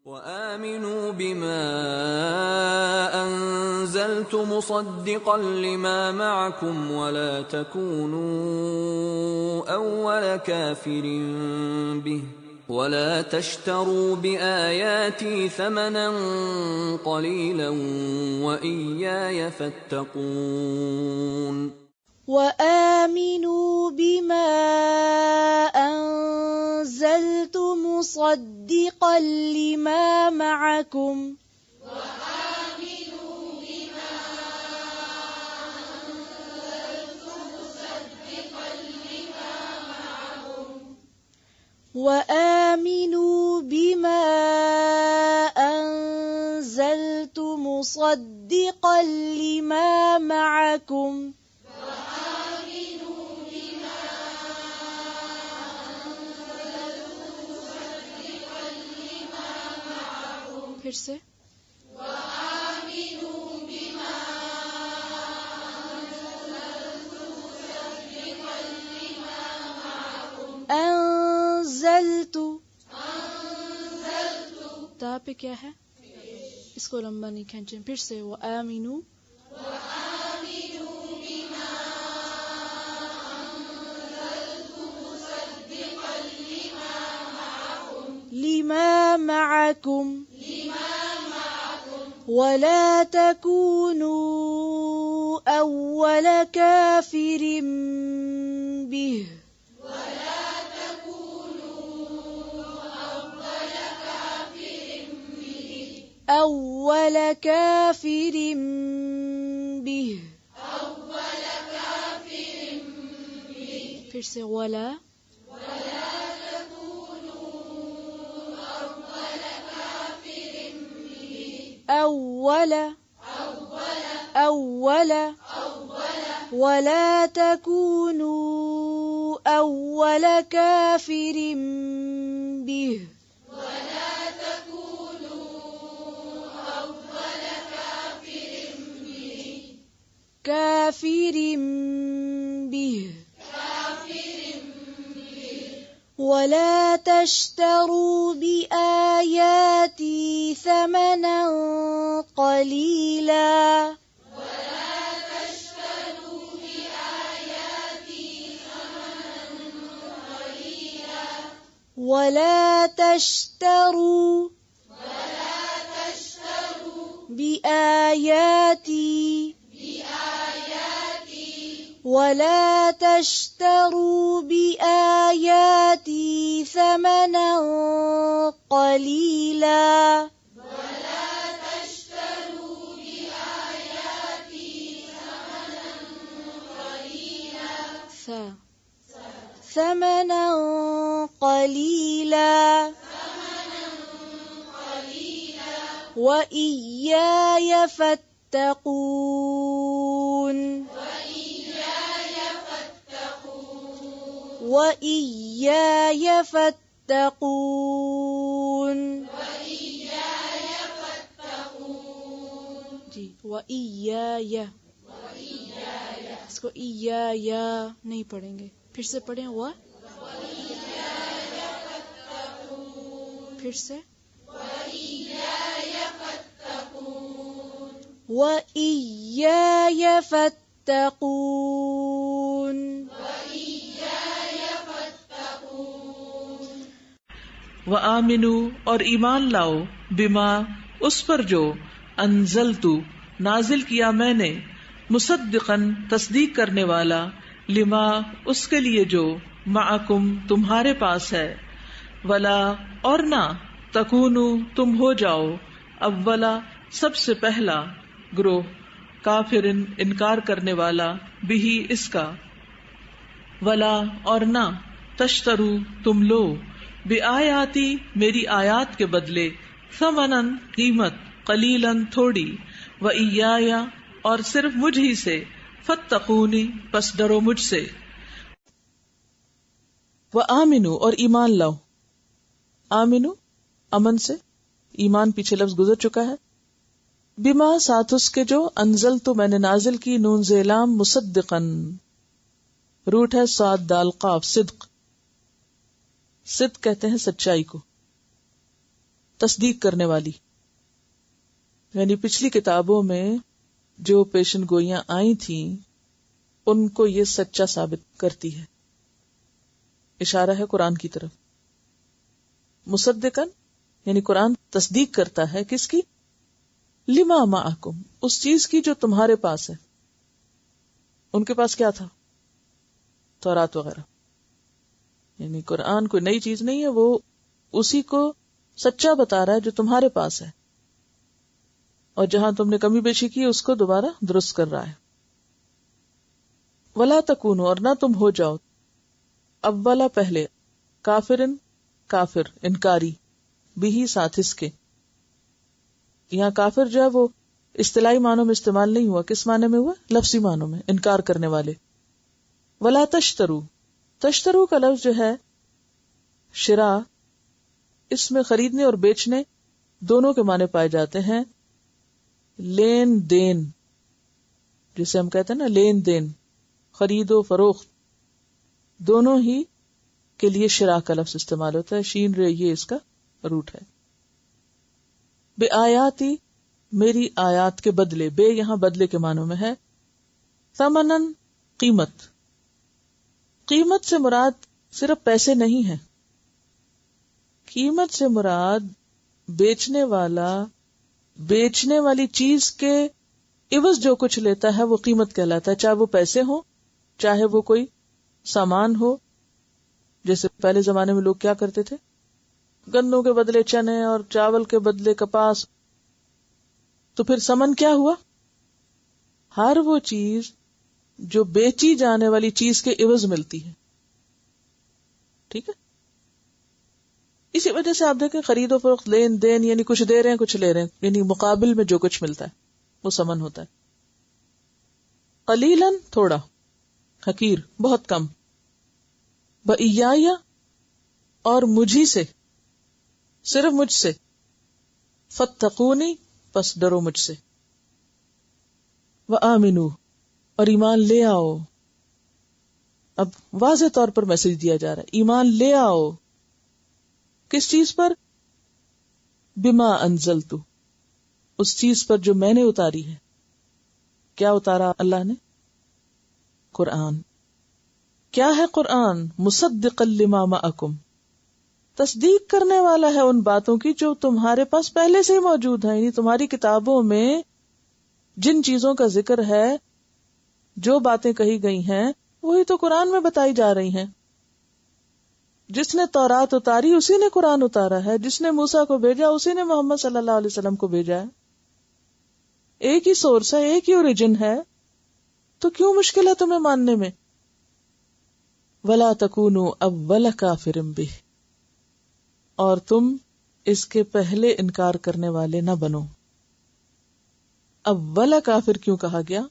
وآمنوا بما أنزلت مصدقا لما معكم ولا تكونوا أول كافر به ولا تشتروا بآياتي ثمنا قليلا وإياي فاتقون وآمنوا بما أنزلت مصدقا لما معكم وآمنوا بما أنزلت مصدقا لما معكم پھر سے وَآمِنُوا بِمَا أَنزَلْتُ تا پہ کیا ہے؟ اس کو لمبا نہیں کھینچیں. پھر سے وَآمِنُوا لما معكم ولا تكونوا أول كافر به أول كافر به پھر سے ولا أول ولا تكونوا أول كافر به كافر به ولا تشتروا بآياتي ثمنا قليلا ولا تشتروا بآياتي ولا تشتروا بآياتي ثمنا قليلا ثمنا قليلا وإياي فاتقون وإياي فاتقون جی وإياي اس کو إيايا نہیں پڑھیں گے. پھر سے پڑھیں و پھر سے وإياي فاتقون وآمنوا اور ایمان لاؤ بما اس پر جو انزلتو نازل کیا میں نے مصدقاً تصدیق کرنے والا لما اس کے لیے جو معکم تمہارے پاس ہے ولا اور نہ تکونو تم ہو جاؤ اولا سب سے پہلا گروہ کافرن انکار کرنے والا بھی اس کا ولا اور نہ تشترو تم لو بآیاتی میری آیات کے بدلے ثمنن قیمت قلیلاً تھوڑی وإیایا اور صرف مجھ ہی سے فاتقونی پس ڈرو مجھ سے. وآمنو اور ایمان لاؤ. آمنو امن سے، ایمان پیچھے لفظ گزر چکا ہے. بما ساتھ اس کے جو انزل تو میں نے نازل کی نون زیلام مصدقن روٹ ہے صاد دال قاف صدق. صدق کہتے ہیں سچائی کو. تصدیق کرنے والی، یعنی پچھلی کتابوں میں جو پیشن گوئیاں آئی تھیں ان کو یہ سچا ثابت کرتی ہے. اشارہ ہے قرآن کی طرف. مصدقن یعنی قرآن تصدیق کرتا ہے کس کی؟ لما معکم، اس چیز کی جو تمہارے پاس ہے. ان کے پاس کیا تھا؟ تورات وغیرہ. یعنی قرآن کوئی نئی چیز نہیں ہے، وہ اسی کو سچا بتا رہا ہے جو تمہارے پاس ہے، اور جہاں تم نے کمی بیشی کی اس کو دوبارہ درست کر رہا ہے. ولا تکونوا، اور نہ تم ہو جاؤ، اولا پہلے، کافرن کافر انکاری، بھی ساتھ اس کے. یہاں کافر جو ہے وہ اصطلاحی معنوں میں استعمال نہیں ہوا، کس معنی میں ہوا؟ لفظی معنوں میں، انکار کرنے والے. ولا تشترو، تشترو کا لفظ جو ہے شراء، اس میں خریدنے اور بیچنے دونوں کے معنی پائے جاتے ہیں. لین دین، جسے ہم کہتے ہیں نا لین دین، خرید و فروخت، دونوں ہی کے لیے شراء کا لفظ استعمال ہوتا ہے. شین رے یہ اس کا روٹ ہے. بے آیاتی، میری آیات کے بدلے، بے یہاں بدلے کے معنوں میں ہے. ثمنن، قیمت. قیمت سے مراد صرف پیسے نہیں ہے، قیمت سے مراد بیچنے والا بیچنے والی چیز کے عوض جو کچھ لیتا ہے وہ قیمت کہلاتا ہے، چاہے وہ پیسے ہوں چاہے وہ کوئی سامان ہو. جیسے پہلے زمانے میں لوگ کیا کرتے تھے، گندوں کے بدلے چنے اور چاول کے بدلے کپاس. تو پھر سمن کیا ہوا؟ ہر وہ چیز جو بیچی جانے والی چیز کے عوض ملتی ہے. ٹھیک ہے، اسی وجہ سے آپ دیکھیں خرید و فروخت، لین دین، یعنی کچھ دے رہے ہیں کچھ لے رہے ہیں، یعنی مقابل میں جو کچھ ملتا ہے وہ سمن ہوتا ہے. قلیلاً تھوڑا، حقیر بہت کم. بإیایا اور مجھی سے، صرف مجھ سے. فاتقونی پس ڈرو مجھ سے. وآمنو اور ایمان لے آؤ. اب واضح طور پر میسج دیا جا رہا ہے، ایمان لے آؤ. کس چیز پر؟ بما انزلتو، اس چیز پر جو میں نے اتاری ہے. کیا اتارا اللہ نے؟ قرآن. کیا ہے قرآن؟ مصدقا لما معکم، تصدیق کرنے والا ہے ان باتوں کی جو تمہارے پاس پہلے سے ہی موجود ہیں. یعنی تمہاری کتابوں میں جن چیزوں کا ذکر ہے، جو باتیں کہی گئی ہیں، وہی تو قرآن میں بتائی جا رہی ہیں. جس نے تورات اتاری اسی نے قرآن اتارا ہے، جس نے موسیٰ کو بھیجا اسی نے محمد صلی اللہ علیہ وسلم کو بھیجا ہے. ایک ہی سورس ہے، ایک ہی اوریجن ہے، تو کیوں مشکل ہے تمہیں ماننے میں؟ وَلَا تَكُونُوا أَوَّلَ كَافِرٍ بِهِ، اور تم اس کے پہلے انکار کرنے والے نہ بنو. اول کافر کیوں کہا گیا؟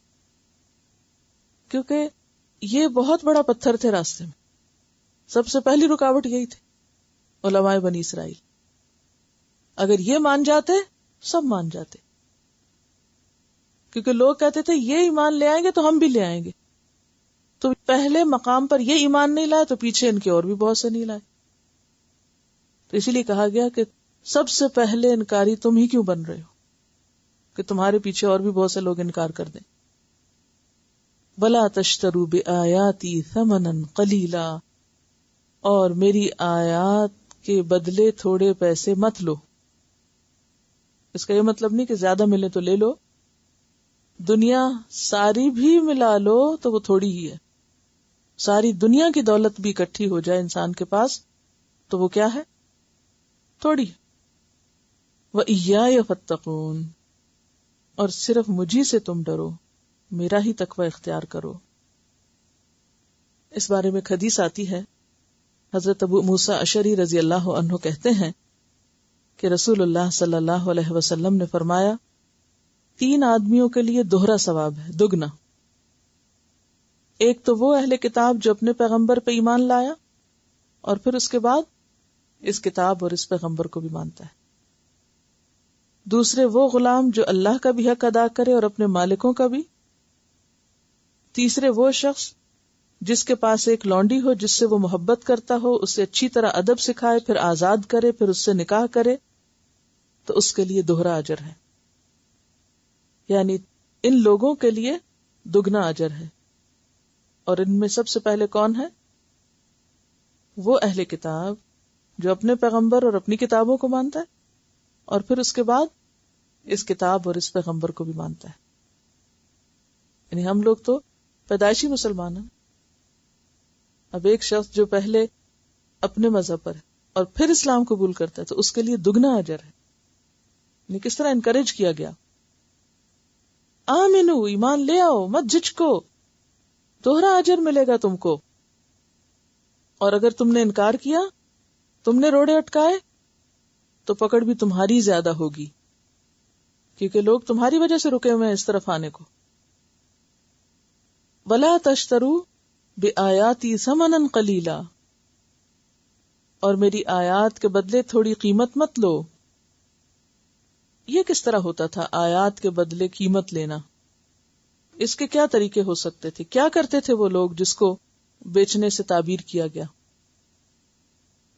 کیونکہ یہ بہت بڑا پتھر تھے راستے میں. سب سے پہلی رکاوٹ یہی تھی، علماء بنی اسرائیل. اگر یہ مان جاتے سب مان جاتے، کیونکہ لوگ کہتے تھے یہ ایمان لے آئیں گے تو ہم بھی لے آئیں گے. تو پہلے مقام پر یہ ایمان نہیں لائے تو پیچھے ان کے اور بھی بہت سے نہیں لائے. تو اسی لیے کہا گیا کہ سب سے پہلے انکاری تم ہی کیوں بن رہے ہو کہ تمہارے پیچھے اور بھی بہت سے لوگ انکار کر دیں. وَلَا تَشْتَرُوا بِآيَاتِي ثَمَنًا قَلِيلًا، اور میری آیات کے بدلے تھوڑے پیسے مت لو. اس کا یہ مطلب نہیں کہ زیادہ ملے تو لے لو، دنیا ساری بھی ملا لو تو وہ تھوڑی ہی ہے. ساری دنیا کی دولت بھی اکٹھی ہو جائے انسان کے پاس تو وہ کیا ہے؟ تھوڑی. وَإِيَّایَ فَاتَّقُونَ، اور صرف مجھی سے تم ڈرو، میرا ہی تقوی اختیار کرو. اس بارے میں ایک حدیث آتی ہے، حضرت ابو موسیٰ اشعری رضی اللہ عنہ کہتے ہیں کہ رسول اللہ صلی اللہ علیہ وسلم نے فرمایا، 3 آدمیوں کے لیے دوہرا ثواب ہے، دگنا. ایک تو وہ اہل کتاب جو اپنے پیغمبر پہ ایمان لایا اور پھر اس کے بعد اس کتاب اور اس پیغمبر کو بھی مانتا ہے. دوسرے وہ غلام جو اللہ کا بھی حق ادا کرے اور اپنے مالکوں کا بھی. تیسرے وہ شخص جس کے پاس ایک لونڈی ہو جس سے وہ محبت کرتا ہو، اسے اچھی طرح ادب سکھائے، پھر آزاد کرے، پھر اس سے نکاح کرے. تو اس کے لیے دوہرا اجر ہے، یعنی ان لوگوں کے لیے دگنا اجر ہے. اور ان میں سب سے پہلے کون ہے؟ وہ اہل کتاب جو اپنے پیغمبر اور اپنی کتابوں کو مانتا ہے، اور پھر اس کے بعد اس کتاب اور اس پیغمبر کو بھی مانتا ہے. یعنی ہم لوگ تو پیدائشی مسلمان ہیں. اب ایک شخص جو پہلے اپنے مذہب پر ہے اور پھر اسلام قبول کرتا ہے تو اس کے لیے دگنا اجر ہے. یعنی کس طرح انکریج کیا گیا، آمنو، ایمان لے آؤ، مت جھجکو، دوہرا اجر ملے گا تم کو. اور اگر تم نے انکار کیا، تم نے روڑے اٹکائے، تو پکڑ بھی تمہاری زیادہ ہوگی، کیونکہ لوگ تمہاری وجہ سے رکے ہوئے ہیں اس طرف آنے کو. وَلَا تَشْتَرُوا بِآيَاتِي ثَمَنًا قَلِيلًا، اور میری آیات کے بدلے تھوڑی قیمت مت لو. یہ کس طرح ہوتا تھا آیات کے بدلے قیمت لینا؟ اس کے کیا طریقے ہو سکتے تھے؟ کیا کرتے تھے وہ لوگ جس کو بیچنے سے تعبیر کیا گیا؟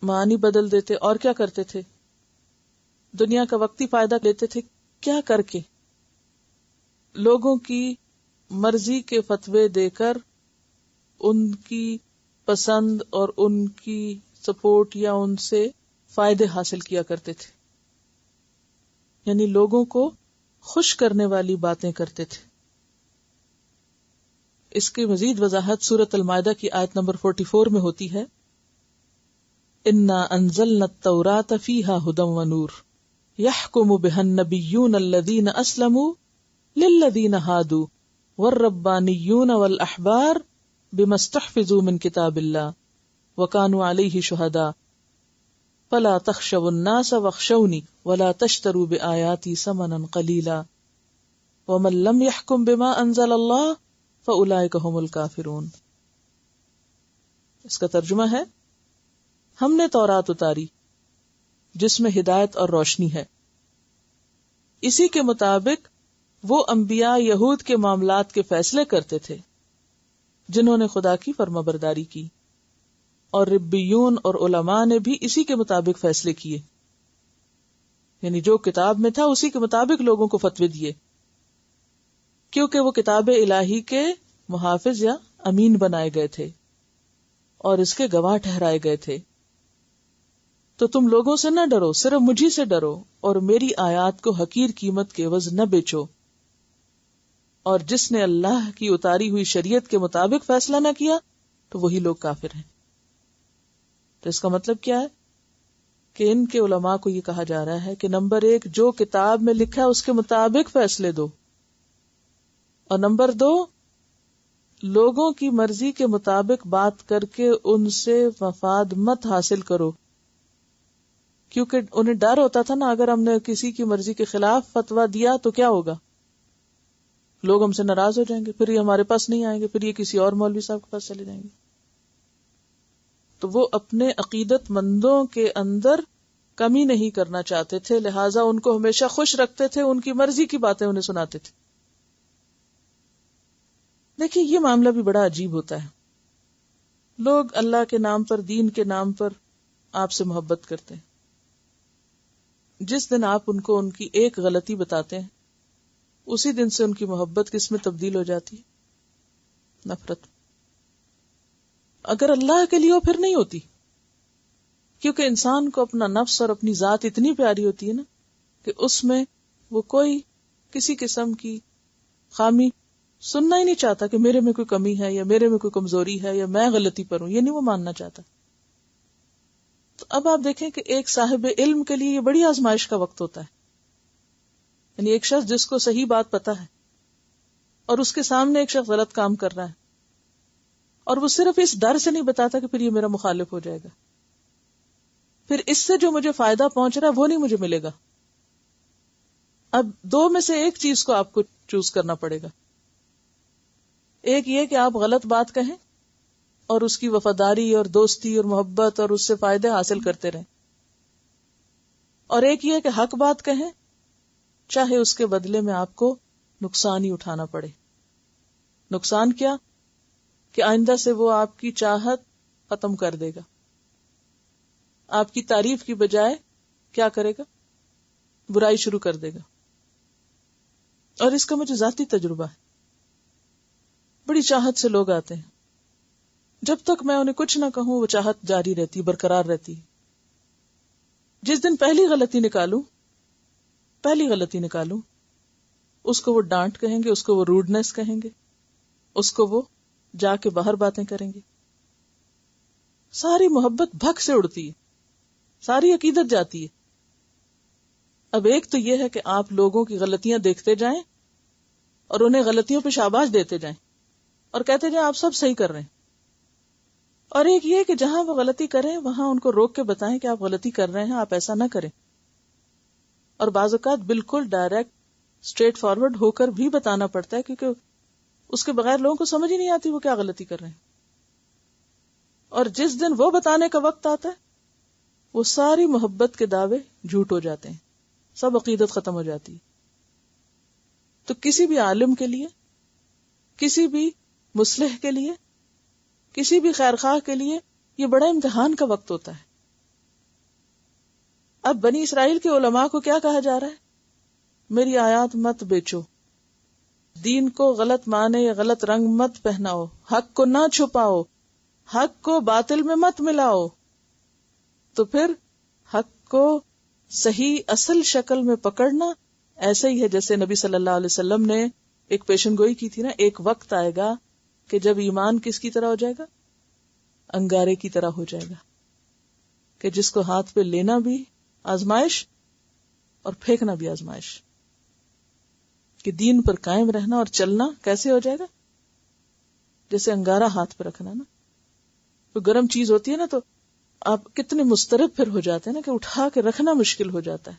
معنی بدل دیتے. اور کیا کرتے تھے؟ دنیا کا وقتی فائدہ لیتے تھے. کیا کر کے؟ لوگوں کی مرضی کے فتوے دے کر ان کی پسند اور ان کی سپورٹ یا ان سے فائدے حاصل کیا کرتے تھے. یعنی لوگوں کو خوش کرنے والی باتیں کرتے تھے. اس کی مزید وضاحت سورۃ المائدہ کی آیت نمبر 44 میں ہوتی ہے، انا انزلنا التوراۃ فیہا ھدی ونور یحکم بہا النبیون الذین اسلموا للذین ھادوا والربانیون والاحبار بما استحفظوا من کتاب اللہ وکانوا علیہ شہداء فلا تخشوا الناس واخشونی ولا تشتروا بآیاتی ثمنا قلیلا ومن لم یحکم بما انزل اللہ فاولئک ھم الکافرون. اس کا ترجمہ ہے، ہم نے تورات اتاری جس میں ہدایت اور روشنی ہے، اسی کے مطابق وہ انبیاء یہود کے معاملات کے فیصلے کرتے تھے جنہوں نے خدا کی فرمانبرداری کی، اور ربیون اور علماء نے بھی اسی کے مطابق فیصلے کیے. یعنی جو کتاب میں تھا اسی کے مطابق لوگوں کو فتوے دیے، کیونکہ وہ کتاب الہی کے محافظ یا امین بنائے گئے تھے اور اس کے گواہ ٹھہرائے گئے تھے. تو تم لوگوں سے نہ ڈرو، صرف مجھی سے ڈرو، اور میری آیات کو حقیر قیمت کے عوض نہ بیچو. اور جس نے اللہ کی اتاری ہوئی شریعت کے مطابق فیصلہ نہ کیا تو وہی لوگ کافر ہیں. تو اس کا مطلب کیا ہے کہ ان کے علماء کو یہ کہا جا رہا ہے کہ نمبر 1، جو کتاب میں لکھا ہے اس کے مطابق فیصلے دو، اور نمبر 2، لوگوں کی مرضی کے مطابق بات کر کے ان سے مفاد مت حاصل کرو، کیونکہ انہیں ڈر ہوتا تھا نا، اگر ہم نے کسی کی مرضی کے خلاف فتویٰ دیا تو کیا ہوگا، لوگ ہم سے ناراض ہو جائیں گے، پھر یہ ہمارے پاس نہیں آئیں گے، پھر یہ کسی اور مولوی صاحب کے پاس چلے جائیں گے. تو وہ اپنے عقیدت مندوں کے اندر کمی نہیں کرنا چاہتے تھے، لہٰذا ان کو ہمیشہ خوش رکھتے تھے، ان کی مرضی کی باتیں انہیں سناتے تھے. دیکھیے یہ معاملہ بھی بڑا عجیب ہوتا ہے. لوگ اللہ کے نام پر، دین کے نام پر آپ سے محبت کرتے ہیں. جس دن آپ ان کو ان کی ایک غلطی بتاتے ہیں، اسی دن سے ان کی محبت کس میں تبدیل ہو جاتی ہے؟ نفرت. اگر اللہ کے لیے ہو پھر نہیں ہوتی، کیونکہ انسان کو اپنا نفس اور اپنی ذات اتنی پیاری ہوتی ہے نا کہ اس میں وہ کوئی کسی قسم کی خامی سننا ہی نہیں چاہتا کہ میرے میں کوئی کمی ہے یا میرے میں کوئی کمزوری ہے یا میں غلطی پر ہوں، یہ نہیں وہ ماننا چاہتا. تو اب آپ دیکھیں کہ ایک صاحب علم کے لیے یہ بڑی آزمائش کا وقت ہوتا ہے. یعنی ایک شخص جس کو صحیح بات پتا ہے اور اس کے سامنے ایک شخص غلط کام کر رہا ہے، اور وہ صرف اس ڈر سے نہیں بتاتا کہ پھر یہ میرا مخالف ہو جائے گا، پھر اس سے جو مجھے فائدہ پہنچ رہا ہے وہ نہیں مجھے ملے گا. اب دو میں سے ایک چیز کو آپ کو چوز کرنا پڑے گا. ایک یہ کہ آپ غلط بات کہیں اور اس کی وفاداری اور دوستی اور محبت اور اس سے فائدے حاصل کرتے رہیں، اور ایک یہ کہ حق بات کہیں چاہے اس کے بدلے میں آپ کو نقصان ہی اٹھانا پڑے. نقصان کیا؟ کہ آئندہ سے وہ آپ کی چاہت ختم کر دے گا، آپ کی تعریف کی بجائے کیا کرے گا؟ برائی شروع کر دے گا. اور اس کا مجھے ذاتی تجربہ ہے. بڑی چاہت سے لوگ آتے ہیں، جب تک میں انہیں کچھ نہ کہوں وہ چاہت جاری رہتی، برقرار رہتی. جس دن پہلی غلطی نکالوں اس کو وہ ڈانٹ کہیں گے، اس کو وہ روڈنس کہیں گے، اس کو وہ جا کے باہر باتیں کریں گے. ساری محبت بھگ سے اڑتی ہے، ساری عقیدت جاتی ہے. اب ایک تو یہ ہے کہ آپ لوگوں کی غلطیاں دیکھتے جائیں اور انہیں غلطیوں پہ شاباش دیتے جائیں اور کہتے جائیں آپ سب صحیح کر رہے ہیں. اور ایک یہ کہ جہاں وہ غلطی کریں وہاں ان کو روک کے بتائیں کہ آپ غلطی کر رہے ہیں، آپ ایسا نہ کریں. اور بعض اوقات بالکل ڈائریکٹ اسٹریٹ فارورڈ ہو کر بھی بتانا پڑتا ہے، کیونکہ اس کے بغیر لوگوں کو سمجھ ہی نہیں آتی وہ کیا غلطی کر رہے ہیں. اور جس دن وہ بتانے کا وقت آتا ہے وہ ساری محبت کے دعوے جھوٹ ہو جاتے ہیں، سب عقیدت ختم ہو جاتی ہے. تو کسی بھی عالم کے لیے، کسی بھی مصلح کے لیے، کسی بھی خیر خواہ کے لیے یہ بڑا امتحان کا وقت ہوتا ہے. اب بنی اسرائیل کے علماء کو کیا کہا جا رہا ہے؟ میری آیات مت بیچو، دین کو غلط معنی یا غلط رنگ مت پہناؤ، حق کو نہ چھپاؤ، حق کو باطل میں مت ملاؤ. تو پھر حق کو صحیح اصل شکل میں پکڑنا ایسے ہی ہے جیسے نبی صلی اللہ علیہ وسلم نے ایک پیشن گوئی کی تھی نا، ایک وقت آئے گا کہ جب ایمان کس کی طرح ہو جائے گا؟ انگارے کی طرح ہو جائے گا، کہ جس کو ہاتھ پہ لینا بھی آزمائش اور پھینکنا بھی آزمائش. کہ دین پر قائم رہنا اور چلنا کیسے ہو جائے گا؟ جیسے انگارہ ہاتھ پہ رکھنا نا. تو گرم چیز ہوتی ہے نا تو آپ کتنے مضطرب پھر ہو جاتے ہیں نا کہ اٹھا کے رکھنا مشکل ہو جاتا ہے.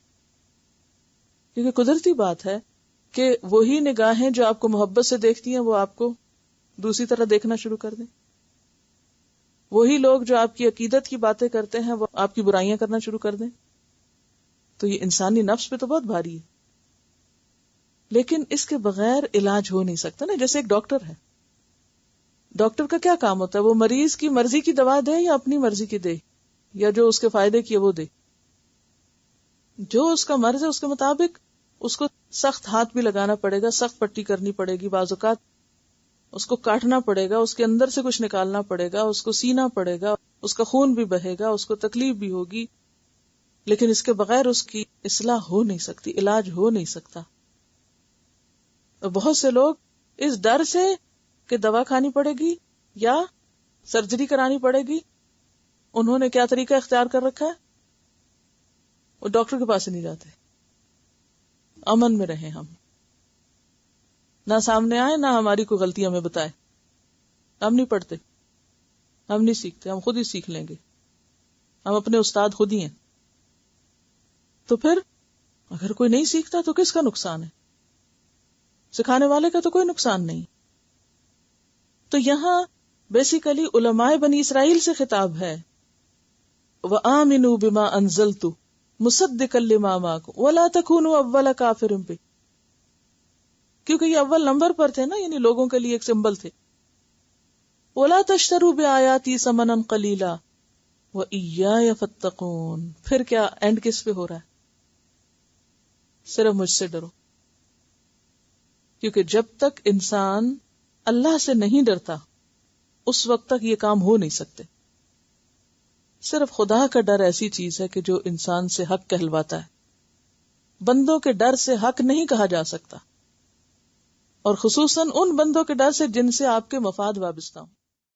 کیونکہ قدرتی بات ہے کہ وہی نگاہیں جو آپ کو محبت سے دیکھتی ہیں وہ آپ کو دوسری طرح دیکھنا شروع کر دیں. وہی لوگ جو آپ کی عقیدت کی باتیں کرتے ہیں وہ آپ کی برائیاں کرنا شروع کر دیں. تو یہ انسانی نفس پہ تو بہت بھاری ہے. لیکن اس کے بغیر علاج ہو نہیں سکتا نا. جیسے ایک ڈاکٹر ہے، ڈاکٹر کا کیا کام ہوتا ہے؟ وہ مریض کی مرضی کی دوا دے یا اپنی مرضی کی دے، یا جو اس کے فائدے کی وہ دے. جو اس کا مرض ہے اس کے مطابق اس کو سخت ہاتھ بھی لگانا پڑے گا، سخت پٹی کرنی پڑے گی، بعض اوقات اس کو کاٹنا پڑے گا، اس کے اندر سے کچھ نکالنا پڑے گا، اس کو سینا پڑے گا، اس کا خون بھی بہے گا، اس کو تکلیف بھی ہوگی. لیکن اس کے بغیر اس کی اصلاح ہو نہیں سکتی، علاج ہو نہیں سکتا. بہت سے لوگ اس ڈر سے کہ دوا کھانی پڑے گی یا سرجری کرانی پڑے گی، انہوں نے کیا طریقہ اختیار کر رکھا ہے؟ وہ ڈاکٹر کے پاس نہیں جاتے. امن میں رہیں ہم، نہ سامنے آئے نہ ہماری کوئی غلطی ہمیں بتائے. ہم نہیں پڑھتے، ہم نہیں سیکھتے، ہم خود ہی سیکھ لیں گے، ہم اپنے استاد خود ہی ہیں. تو پھر اگر کوئی نہیں سیکھتا تو کس کا نقصان ہے؟ سکھانے والے کا تو کوئی نقصان نہیں. تو یہاں بیسیکلی علماء بنی اسرائیل سے خطاب ہے. وَآمِنُوا بِمَا أَنزَلْتُ مُصَدِّقًا لِمَا مَعَكُمْ وَلَا تَكُونُوا أَوَّلَ كَافِرٍ بِهِ. کیونکہ یہ اول نمبر پر تھے نا، یعنی لوگوں کے لیے ایک سمبل تھے. وَلَا تَشْتَرُوا بِآيَاتِي ثَمَنًا قَلِيلًا وَإِيَّايَ فَاتَّقُونِ. پھر کیا اینڈ کس پہ ہو رہا ہے؟ صرف مجھ سے ڈرو. کیونکہ جب تک انسان اللہ سے نہیں ڈرتا اس وقت تک یہ کام ہو نہیں سکتے. صرف خدا کا ڈر ایسی چیز ہے کہ جو انسان سے حق کہلواتا ہے. بندوں کے ڈر سے حق نہیں کہا جا سکتا، اور خصوصاً ان بندوں کے ڈر سے جن سے آپ کے مفاد وابستہ ہوں.